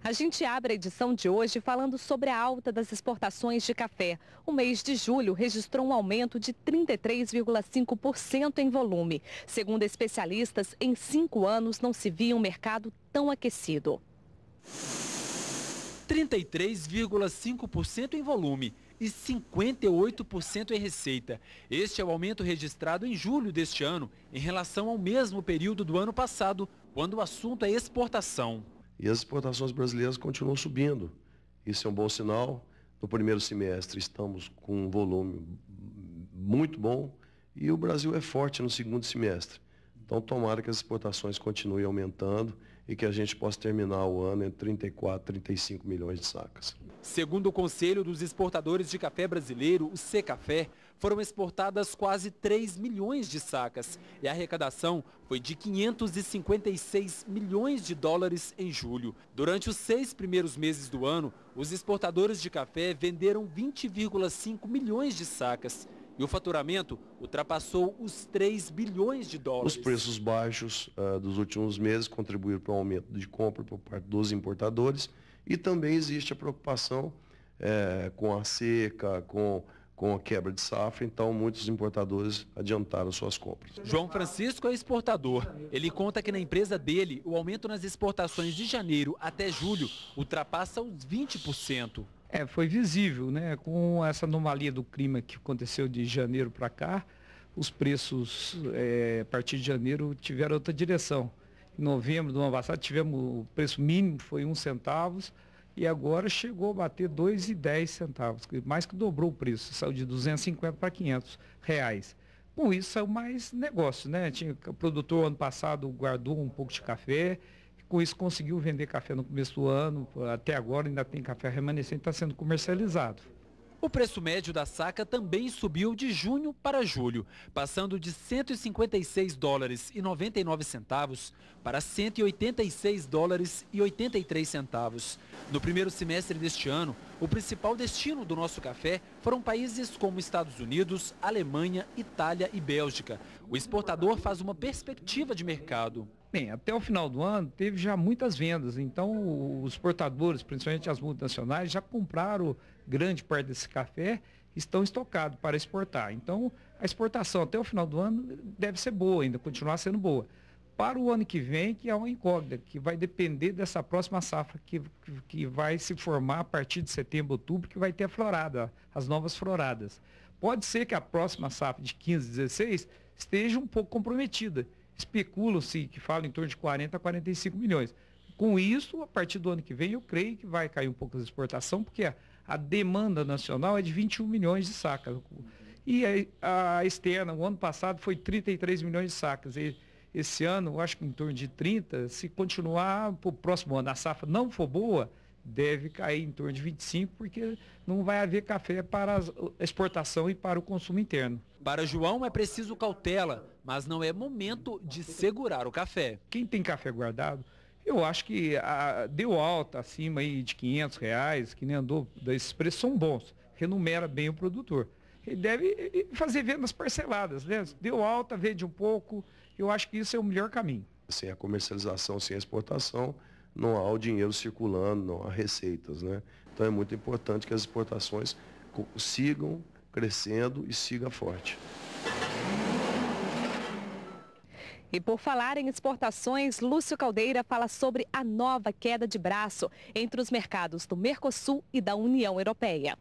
A gente abre a edição de hoje falando sobre a alta das exportações de café. O mês de julho registrou um aumento de 33,5% em volume. Segundo especialistas, em 5 anos não se via um mercado tão aquecido. 33,5% em volume e 58% em receita. Este é o aumento registrado em julho deste ano, em relação ao mesmo período do ano passado, quando o assunto é exportação. E as exportações brasileiras continuam subindo. Isso é um bom sinal. No primeiro semestre estamos com um volume muito bom e o Brasil é forte no segundo semestre. Então tomara que as exportações continuem aumentando e que a gente possa terminar o ano entre 34 e 35 milhões de sacas. Segundo o Conselho dos Exportadores de Café Brasileiro, o Secafé, foram exportadas quase 3 milhões de sacas e a arrecadação foi de 556 milhões de dólares em julho. Durante os 6 primeiros meses do ano, os exportadores de café venderam 20,5 milhões de sacas e o faturamento ultrapassou os 3 bilhões de dólares. Os preços baixos dos últimos meses contribuíram para o aumento de compra por parte dos importadores e também existe a preocupação com a seca, com a quebra de safra, então muitos importadores adiantaram suas compras. João Francisco é exportador. Ele conta que na empresa dele, o aumento nas exportações de janeiro até julho ultrapassa os 20%. Foi visível, né? Com essa anomalia do clima que aconteceu de janeiro para cá, os preços a partir de janeiro tiveram outra direção. Em novembro do ano passado tivemos o preço mínimo, foi 1 centavo, e agora chegou a bater 2,10 centavos, mais que dobrou o preço, saiu de 250 para 500 reais. Com isso saiu mais negócio, né? O produtor ano passado guardou um pouco de café, com isso conseguiu vender café no começo do ano, até agora ainda tem café remanescente, está sendo comercializado. O preço médio da saca também subiu de junho para julho, passando de 156 dólares e 99 centavos para 186 dólares e 83 centavos. No primeiro semestre deste ano, o principal destino do nosso café foram países como Estados Unidos, Alemanha, Itália e Bélgica. O exportador faz uma perspectiva de mercado. Bem, até o final do ano teve já muitas vendas, então os exportadores, principalmente as multinacionais, já compraram grande parte desse café, estão estocados para exportar. Então a exportação até o final do ano deve ser boa ainda, continuar sendo boa. Para o ano que vem, que é uma incógnita, que vai depender dessa próxima safra que vai se formar a partir de setembro, outubro, que vai ter a florada, as novas floradas. Pode ser que a próxima safra de 15, 16 esteja um pouco comprometida. Especulam-se que fala em torno de 40 a 45 milhões. Com isso, a partir do ano que vem, eu creio que vai cair um pouco a exportação, porque a demanda nacional é de 21 milhões de sacas. E a externa, o ano passado, foi 33 milhões de sacas. E esse ano, eu acho que em torno de 30, se continuar para o próximo ano, a safra não for boa, deve cair em torno de 25, porque não vai haver café para a exportação e para o consumo interno. Para João é preciso cautela, mas não é momento de segurar o café. Quem tem café guardado, eu acho que deu alta acima aí de 500 reais, que nem andou, esses preços são bons, renumera bem o produtor. Ele deve fazer vendas parceladas, né? Deu alta, vende um pouco, eu acho que isso é o melhor caminho. Sem a comercialização, sem a exportação, não há o dinheiro circulando, não há receitas, né? Então é muito importante que as exportações sigam crescendo e sigam forte. E por falar em exportações, Lúcio Caldeira fala sobre a nova queda de braço entre os mercados do Mercosul e da União Europeia.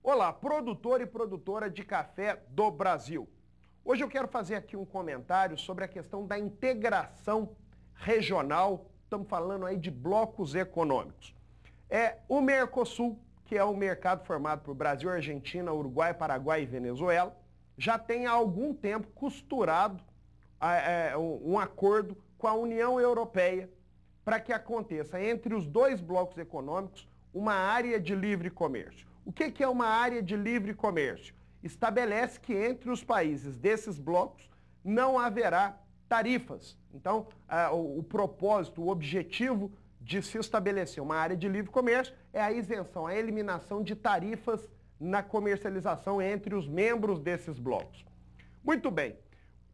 Olá, produtor e produtora de café do Brasil. Hoje eu quero fazer aqui um comentário sobre a questão da integração regional, estamos falando aí de blocos econômicos. O Mercosul, que é o mercado formado por Brasil, Argentina, Uruguai, Paraguai e Venezuela, já tem há algum tempo costurado um acordo com a União Europeia para que aconteça entre os dois blocos econômicos uma área de livre comércio. O que é uma área de livre comércio? Estabelece que entre os países desses blocos não haverá tarifas. Então, o propósito, o objetivo de se estabelecer uma área de livre comércio é a isenção, a eliminação de tarifas na comercialização entre os membros desses blocos. Muito bem.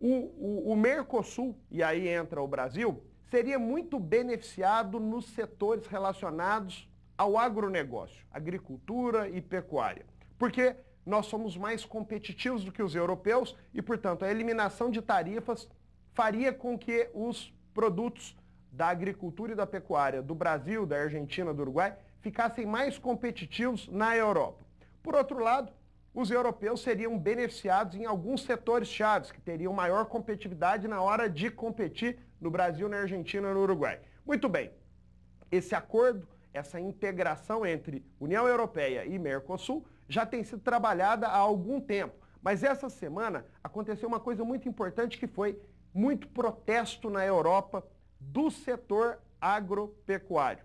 O Mercosul, e aí entra o Brasil, seria muito beneficiado nos setores relacionados ao agronegócio, agricultura e pecuária, porque nós somos mais competitivos do que os europeus e, portanto, a eliminação de tarifas faria com que os produtos da agricultura e da pecuária do Brasil, da Argentina, do Uruguai, ficassem mais competitivos na Europa. Por outro lado, os europeus seriam beneficiados em alguns setores chaves, que teriam maior competitividade na hora de competir no Brasil, na Argentina e no Uruguai. Muito bem, esse acordo, essa integração entre União Europeia e Mercosul já tem sido trabalhada há algum tempo. Mas essa semana aconteceu uma coisa muito importante que foi muito protesto na Europa do setor agropecuário,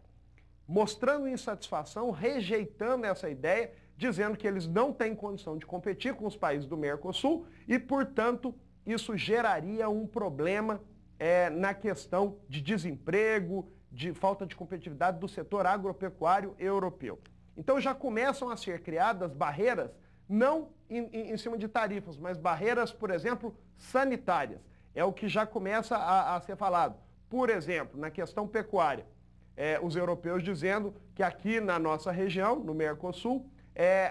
mostrando insatisfação, rejeitando essa ideia, dizendo que eles não têm condição de competir com os países do Mercosul e, portanto, isso geraria um problema na questão de desemprego, de falta de competitividade do setor agropecuário europeu. Então já começam a ser criadas barreiras, não em cima de tarifas, mas barreiras, por exemplo, sanitárias. É o que já começa a ser falado. Por exemplo, na questão pecuária, os europeus dizendo que aqui na nossa região, no Mercosul,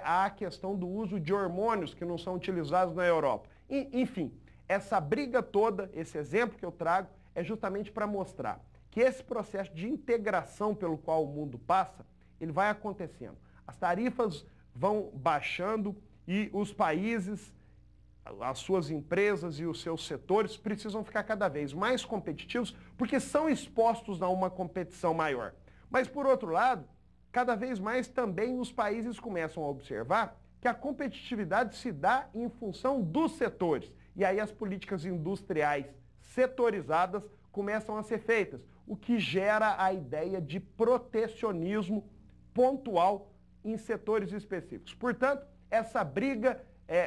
há a questão do uso de hormônios que não são utilizados na Europa. Enfim, essa briga toda, esse exemplo que eu trago, é justamente para mostrar que esse processo de integração pelo qual o mundo passa, ele vai acontecendo. As tarifas vão baixando e os países, as suas empresas e os seus setores precisam ficar cada vez mais competitivos porque são expostos a uma competição maior. Mas, por outro lado, cada vez mais também os países começam a observar que a competitividade se dá em função dos setores. E aí as políticas industriais setorizadas começam a ser feitas, o que gera a ideia de protecionismo pontual em setores específicos. Portanto, essa briga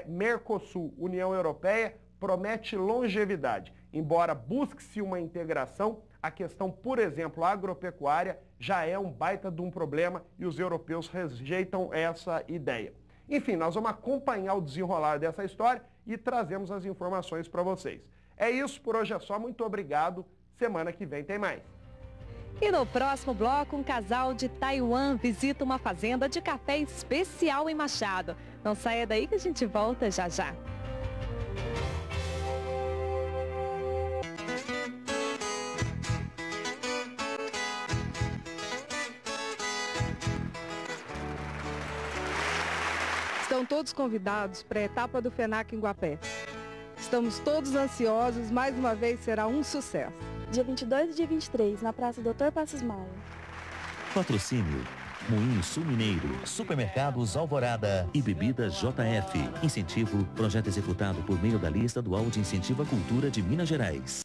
Mercosul-União Europeia promete longevidade. Embora busque-se uma integração, a questão, por exemplo, agropecuária já é um baita de um problema e os europeus rejeitam essa ideia. Enfim, nós vamos acompanhar o desenrolar dessa história e trazemos as informações para vocês. É isso, por hoje é só. Muito obrigado. Semana que vem tem mais. E no próximo bloco, um casal de Taiwan visita uma fazenda de café especial em Machado. Não saia daí que a gente volta já já. Estão todos convidados para a etapa do FENAC em Guapé. Estamos todos ansiosos, mais uma vez será um sucesso. Dia 22 e dia 23, na Praça Dr. Passos Maia. Patrocínio: Moinho Sul Mineiro, Supermercados Alvorada e Bebida JF. Incentivo: projeto executado por meio da Lei Estadual de Incentivo à Cultura de Minas Gerais.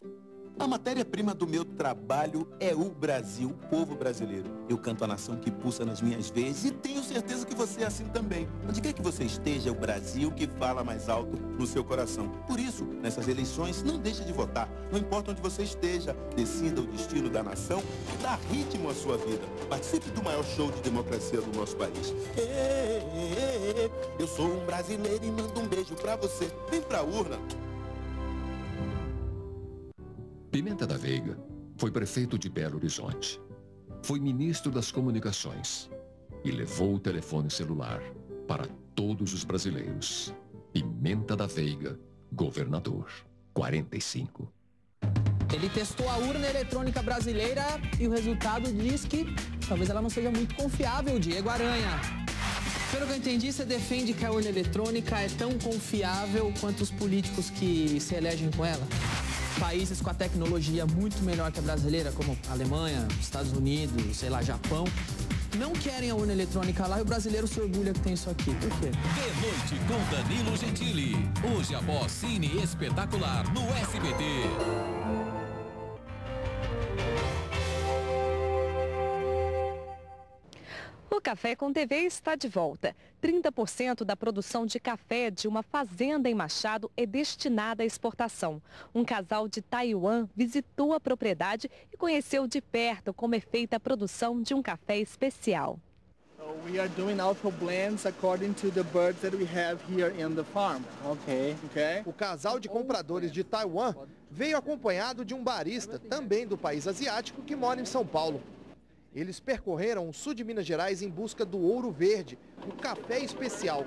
A matéria-prima do meu trabalho é o Brasil, o povo brasileiro. Eu canto a nação que pulsa nas minhas veias e tenho certeza que você é assim também. Onde quer que você esteja, é o Brasil que fala mais alto no seu coração. Por isso, nessas eleições, não deixe de votar. Não importa onde você esteja, decida o destino da nação e dá ritmo à sua vida. Participe do maior show de democracia do nosso país. Eu sou um brasileiro e mando um beijo pra você. Vem pra urna. Pimenta da Veiga foi prefeito de Belo Horizonte. Foi ministro das Comunicações e levou o telefone celular para todos os brasileiros. Pimenta da Veiga, governador. 45. Ele testou a urna eletrônica brasileira e o resultado diz que talvez ela não seja muito confiável, Diego Aranha. Pelo que eu entendi, você defende que a urna eletrônica é tão confiável quanto os políticos que se elegem com ela? Países com a tecnologia muito melhor que a brasileira, como Alemanha, Estados Unidos, sei lá, Japão, não querem a urna eletrônica lá e o brasileiro se orgulha que tem isso aqui. Por quê? De Noite com Danilo Gentili. Hoje após Cine Espetacular no SBT. O Café com TV está de volta. 30% da produção de café de uma fazenda em Machado é destinada à exportação. Um casal de Taiwan visitou a propriedade e conheceu de perto como é feita a produção de um café especial. We are doing auto blends according to the birds that we have here in the farm. Okay. O casal de compradores de Taiwan veio acompanhado de um barista, também do país asiático, que mora em São Paulo. Eles percorreram o sul de Minas Gerais em busca do ouro verde, o café especial.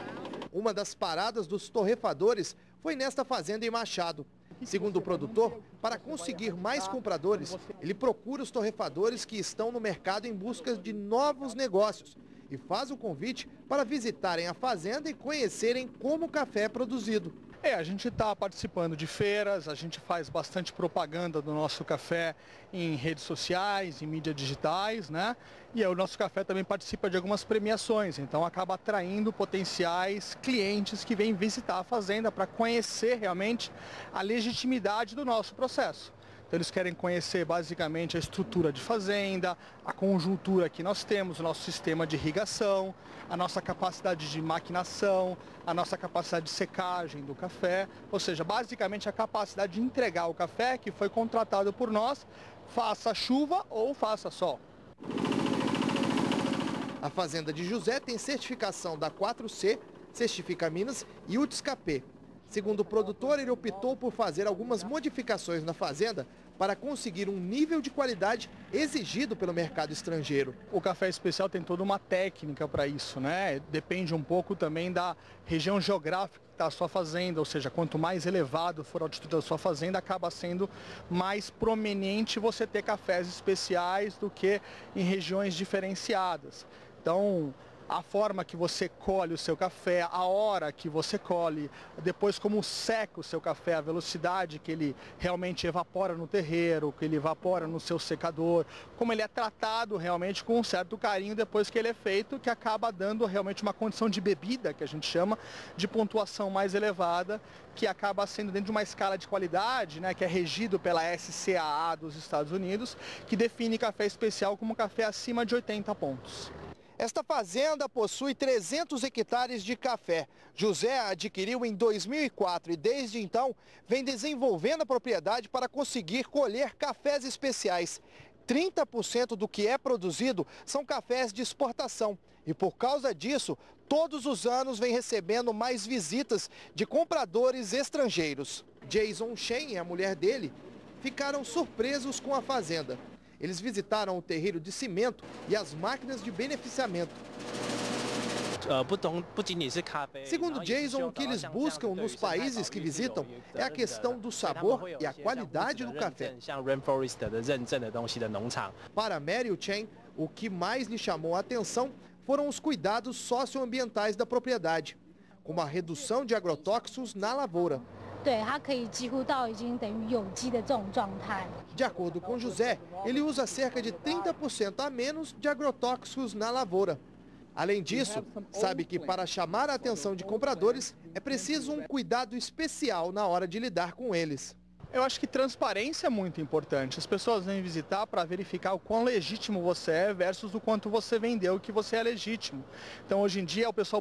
Uma das paradas dos torrefadores foi nesta fazenda em Machado. Segundo o produtor, para conseguir mais compradores, ele procura os torrefadores que estão no mercado em busca de novos negócios e faz o convite para visitarem a fazenda e conhecerem como o café é produzido. A gente está participando de feiras, a gente faz bastante propaganda do nosso café em redes sociais, em mídias digitais, né? E o nosso café também participa de algumas premiações, então acaba atraindo potenciais clientes que vêm visitar a fazenda para conhecer realmente a legitimidade do nosso processo. Então eles querem conhecer basicamente a estrutura de fazenda, a conjuntura que nós temos, o nosso sistema de irrigação, a nossa capacidade de maquinação, a nossa capacidade de secagem do café, ou seja, basicamente a capacidade de entregar o café que foi contratado por nós, faça chuva ou faça sol. A fazenda de José tem certificação da 4C, Certifica Minas e UTSCAP. Segundo o produtor, ele optou por fazer algumas modificações na fazenda para conseguir um nível de qualidade exigido pelo mercado estrangeiro. O café especial tem toda uma técnica para isso, né? Depende um pouco também da região geográfica que está a sua fazenda, ou seja, quanto mais elevado for a altitude da sua fazenda, acaba sendo mais prominente você ter cafés especiais do que em regiões diferenciadas. Então, a forma que você colhe o seu café, a hora que você colhe, depois como seca o seu café, a velocidade que ele realmente evapora no terreiro, que ele evapora no seu secador, como ele é tratado realmente com um certo carinho depois que ele é feito, que acaba dando realmente uma condição de bebida, que a gente chama, de pontuação mais elevada, que acaba sendo dentro de uma escala de qualidade, né, que é regido pela SCAA dos Estados Unidos, que define café especial como café acima de 80 pontos. Esta fazenda possui 300 hectares de café. José a adquiriu em 2004 e desde então vem desenvolvendo a propriedade para conseguir colher cafés especiais. 30% do que é produzido são cafés de exportação e por causa disso, todos os anos vem recebendo mais visitas de compradores estrangeiros. Jason Shen e a mulher dele ficaram surpresos com a fazenda. Eles visitaram o terreiro de cimento e as máquinas de beneficiamento. Segundo Jason, o que eles buscam nos países que visitam é a questão do sabor e a qualidade do café. Para Mary Chen, o que mais lhe chamou a atenção foram os cuidados socioambientais da propriedade, como a redução de agrotóxicos na lavoura. De acordo com José, ele usa cerca de 30% a menos de agrotóxicos na lavoura. Além disso, sabe que para chamar a atenção de compradores, é preciso um cuidado especial na hora de lidar com eles. Eu acho que transparência é muito importante. As pessoas vêm visitar para verificar o quão legítimo você é versus o quanto você vendeu que você é legítimo. Então, hoje em dia, o pessoal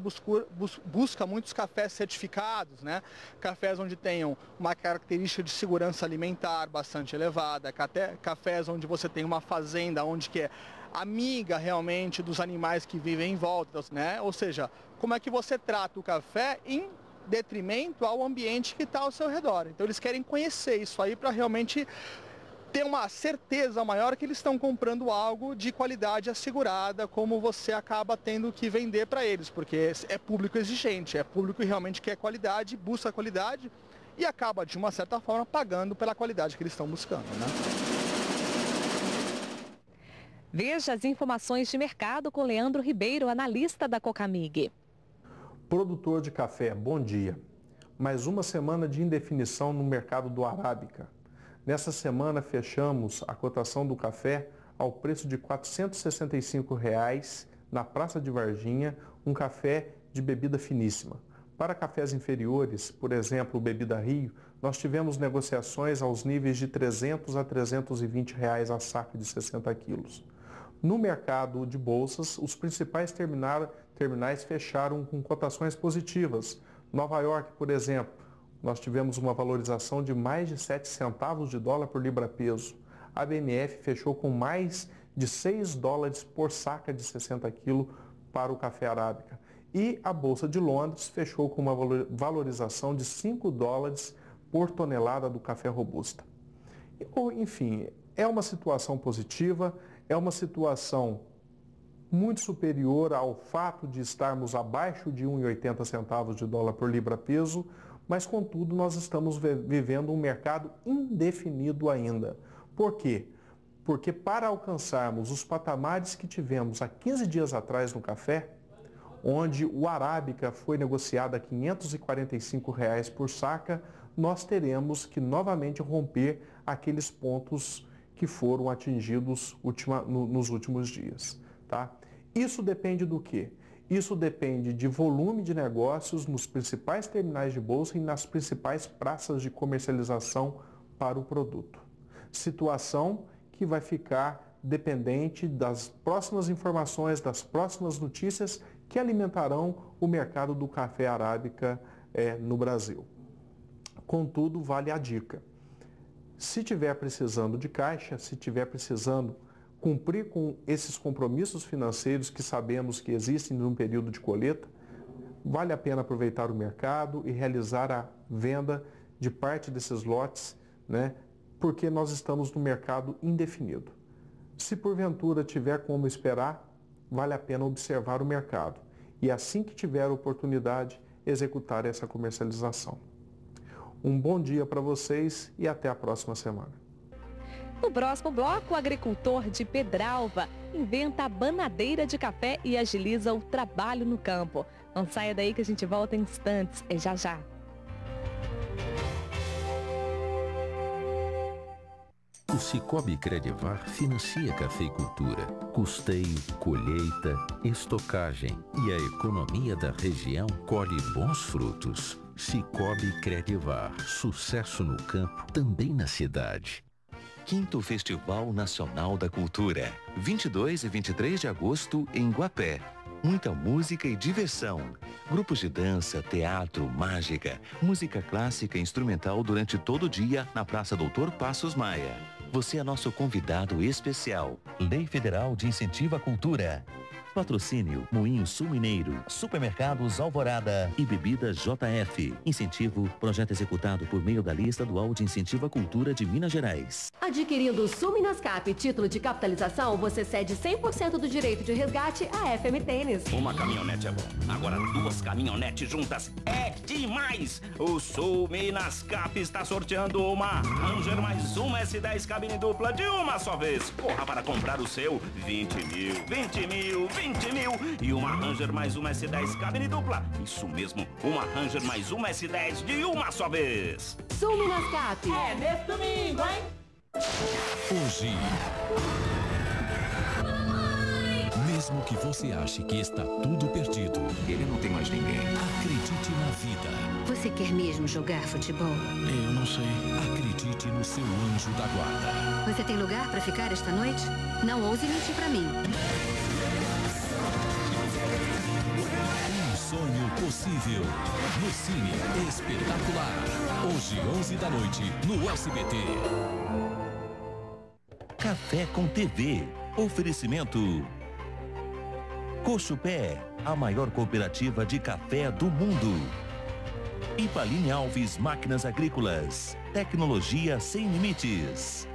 busca muitos cafés certificados, né? Cafés onde tenham uma característica de segurança alimentar bastante elevada, cafés onde você tem uma fazenda onde que é amiga realmente dos animais que vivem em volta, né? Ou seja, como é que você trata o café em detrimento ao ambiente que está ao seu redor. Então eles querem conhecer isso aí para realmente ter uma certeza maior que eles estão comprando algo de qualidade assegurada, como você acaba tendo que vender para eles, porque é público exigente, é público que realmente quer qualidade, busca qualidade e acaba de uma certa forma pagando pela qualidade que eles estão buscando, né? Veja as informações de mercado com Leandro Ribeiro, analista da Cocamig. Produtor de café, bom dia. Mais uma semana de indefinição no mercado do Arábica. Nessa semana fechamos a cotação do café ao preço de R$ 465 na Praça de Varginha, um café de bebida finíssima. Para cafés inferiores, por exemplo, o Bebida Rio, nós tivemos negociações aos níveis de R$ 300 a R$ 320 a saca de 60 quilos. No mercado de bolsas, os principais terminais fecharam com cotações positivas. Nova York, por exemplo, nós tivemos uma valorização de mais de 7 centavos de dólar por libra-peso. A BMF fechou com mais de $6 por saca de 60 quilos para o café arábica. E a Bolsa de Londres fechou com uma valorização de 5 dólares por tonelada do café robusta. Enfim, é uma situação positiva, é uma situação muito superior ao fato de estarmos abaixo de 1,80 centavos de dólar por libra-peso, mas, contudo, nós estamos vivendo um mercado indefinido ainda. Por quê? Porque para alcançarmos os patamares que tivemos há 15 dias atrás no café, onde o arábica foi negociado a R$ 545 por saca, nós teremos que novamente romper aqueles pontos que foram atingidos nos últimos dias. Tá? Isso depende do quê? Isso depende de volume de negócios nos principais terminais de bolsa e nas principais praças de comercialização para o produto. Situação que vai ficar dependente das próximas informações, das próximas notícias que alimentarão o mercado do café arábica no Brasil. Contudo, vale a dica. Se estiver precisando de caixa, se estiver precisando cumprir com esses compromissos financeiros que sabemos que existem num período de colheita, vale a pena aproveitar o mercado e realizar a venda de parte desses lotes, né? Porque nós estamos no mercado indefinido. Se porventura tiver como esperar, vale a pena observar o mercado e assim que tiver oportunidade, executar essa comercialização. Um bom dia para vocês e até a próxima semana. No próximo bloco, o agricultor de Pedralva inventa a banadeira de café e agiliza o trabalho no campo. Não saia daí que a gente volta em instantes. É já já. O Cicobi Credivar financia cafeicultura, custeio, colheita, estocagem e a economia da região colhe bons frutos. Cicobi Credivar, sucesso no campo, também na cidade. 5º Festival Nacional da Cultura, 22 e 23 de agosto em Guapé. Muita música e diversão. Grupos de dança, teatro, mágica, música clássica e instrumental durante todo o dia na Praça Doutor Passos Maia. Você é nosso convidado especial. Lei Federal de Incentivo à Cultura. Patrocínio Moinho Sul Mineiro, Supermercados Alvorada e Bebidas JF. Incentivo, projeto executado por meio da Lista Estadual de Incentivo à Cultura de Minas Gerais. Adquirindo o Suminascap título de capitalização, você cede 100% do direito de resgate à FM Tênis. Uma caminhonete é bom. Agora 2 caminhonetes juntas é demais. O Suminascap está sorteando uma Ranger mais uma S10 cabine dupla de uma só vez. Corra para comprar o seu. 20 mil, 20 mil, 20 mil e uma Ranger mais uma S10 cabine dupla. Isso mesmo, uma Ranger mais uma S10 de uma só vez. Suminascap. É nesse domingo, hein? Hoje, mesmo que você ache que está tudo perdido, ele não tem mais ninguém. Acredite na vida. Você quer mesmo jogar futebol? Eu não sei. Acredite no seu anjo da guarda. Você tem lugar para ficar esta noite? Não ouse mentir para mim. Um sonho possível. No Cine Espetacular. Hoje, 11 da noite, no SBT. Café com TV. Oferecimento Cochupé, a maior cooperativa de café do mundo. E Paline Alves Máquinas Agrícolas. Tecnologia sem limites.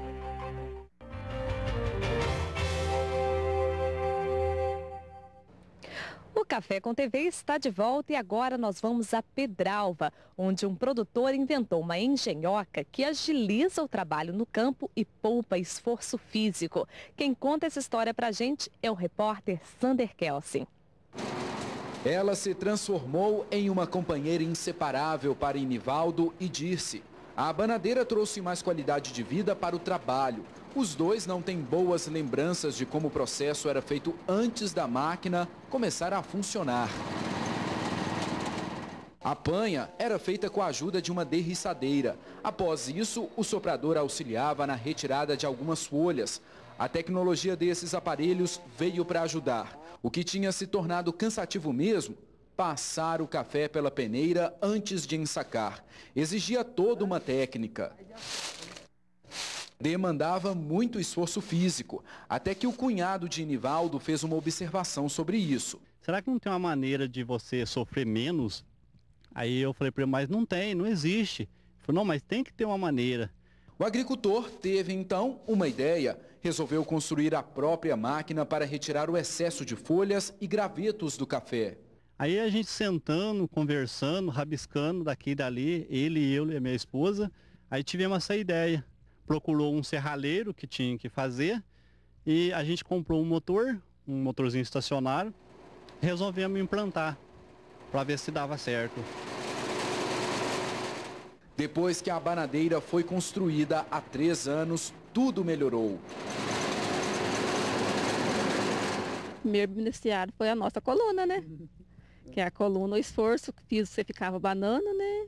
O Café com TV está de volta e agora nós vamos a Pedralva, onde um produtor inventou uma engenhoca que agiliza o trabalho no campo e poupa esforço físico. Quem conta essa história pra gente é o repórter Sander Kelsen. Ela se transformou em uma companheira inseparável para Inivaldo e Dirce. A banadeira trouxe mais qualidade de vida para o trabalho. Os dois não têm boas lembranças de como o processo era feito antes da máquina começar a funcionar. A panha era feita com a ajuda de uma derriçadeira. Após isso, o soprador auxiliava na retirada de algumas folhas. A tecnologia desses aparelhos veio para ajudar. O que tinha se tornado cansativo mesmo, passar o café pela peneira antes de ensacar. Exigia toda uma técnica. Demandava muito esforço físico, até que o cunhado de Inivaldo fez uma observação sobre isso. será que não tem uma maneira de você sofrer menos? Aí eu falei para ele, mas não tem, não existe. Ele falou, não, mas tem que ter uma maneira. O agricultor teve então uma ideia. Resolveu construir a própria máquina para retirar o excesso de folhas e gravetos do café. Aí a gente sentando, conversando, rabiscando daqui e dali, ele, eu e a minha esposa, aí tivemos essa ideia. Procurou um serralheiro que tinha que fazer e a gente comprou um motorzinho estacionário, resolvemos implantar para ver se dava certo. Depois que a abanadeira foi construída há 3 anos, tudo melhorou. O primeiro beneficiário foi a nossa coluna, né? Que é a coluna, o esforço que fiz, você ficava banando, né?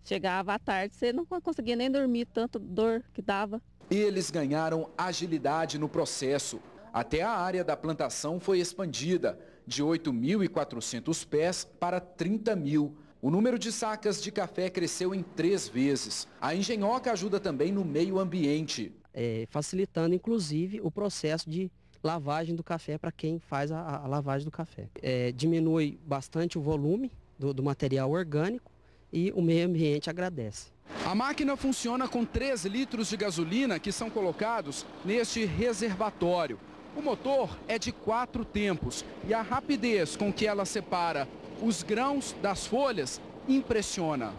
Chegava à tarde, você não conseguia nem dormir, tanta dor que dava. Eles ganharam agilidade no processo. Até a área da plantação foi expandida, de 8.400 pés para 30.000. O número de sacas de café cresceu em 3 vezes. A engenhoca ajuda também no meio ambiente. Facilitando, inclusive, o processo de lavagem do café para quem faz a lavagem do café. Diminui bastante o volume do material orgânico e o meio ambiente agradece. A máquina funciona com 3 litros de gasolina que são colocados neste reservatório. O motor é de 4 tempos e a rapidez com que ela separa os grãos das folhas impressiona.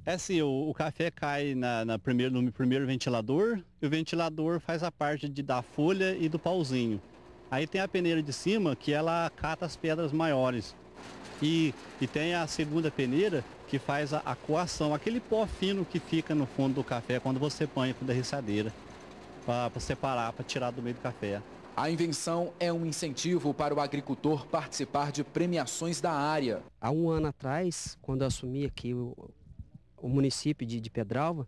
É assim, o café cai no primeiro ventilador e o ventilador faz a parte da folha e do pauzinho. Aí tem a peneira de cima que ela cata as pedras maiores. E tem a segunda peneira que faz a coação, aquele pó fino que fica no fundo do café quando você põe com derriçadeira para separar, para tirar do meio do café. A invenção é um incentivo para o agricultor participar de premiações da área. Há 1 ano atrás, quando eu assumi aqui o município de Pedralva,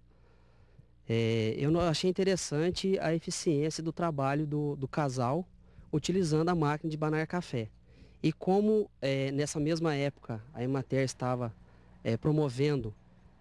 eu achei interessante a eficiência do trabalho do casal utilizando a máquina de banar café. E como nessa mesma época a Emater estava promovendo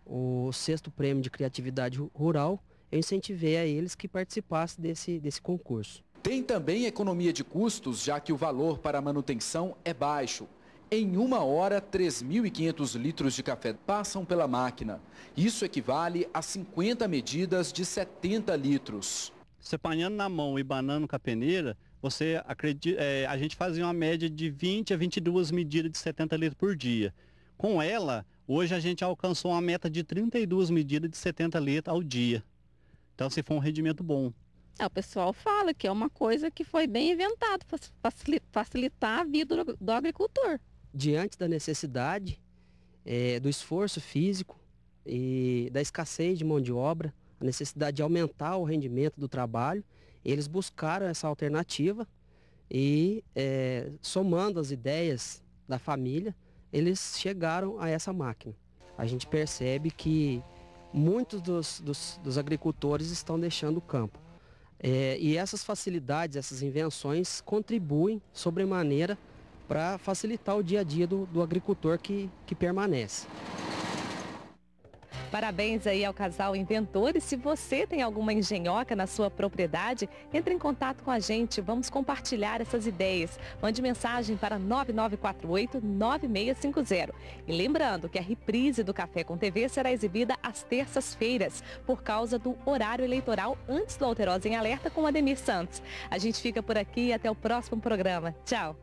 o 6º prêmio de criatividade rural, eu incentivei a eles que participassem desse concurso. Tem também economia de custos, já que o valor para a manutenção é baixo. Em 1 hora, 3.500 litros de café passam pela máquina. Isso equivale a 50 medidas de 70 litros. Você apanhando na mão e banando com a peneira, a gente fazia uma média de 20 a 22 medidas de 70 litros por dia. Com ela, hoje a gente alcançou uma meta de 32 medidas de 70 litros ao dia. Então, se for um rendimento bom. O pessoal fala que é uma coisa que foi bem inventada para facilitar a vida do agricultor. Diante da necessidade, do esforço físico e da escassez de mão de obra, a necessidade de aumentar o rendimento do trabalho, eles buscaram essa alternativa e, somando as ideias da família, eles chegaram a essa máquina. A gente percebe que muitos dos agricultores estão deixando o campo. E essas facilidades, essas invenções contribuem sobremaneira para facilitar o dia a dia do agricultor que permanece. Parabéns aí ao casal inventor, e se você tem alguma engenhoca na sua propriedade, entre em contato com a gente, vamos compartilhar essas ideias. Mande mensagem para 9948-9650. E lembrando que a reprise do Café com TV será exibida às terças-feiras, por causa do horário eleitoral antes do Alterosa em Alerta com Ademir Santos. A gente fica por aqui e até o próximo programa. Tchau!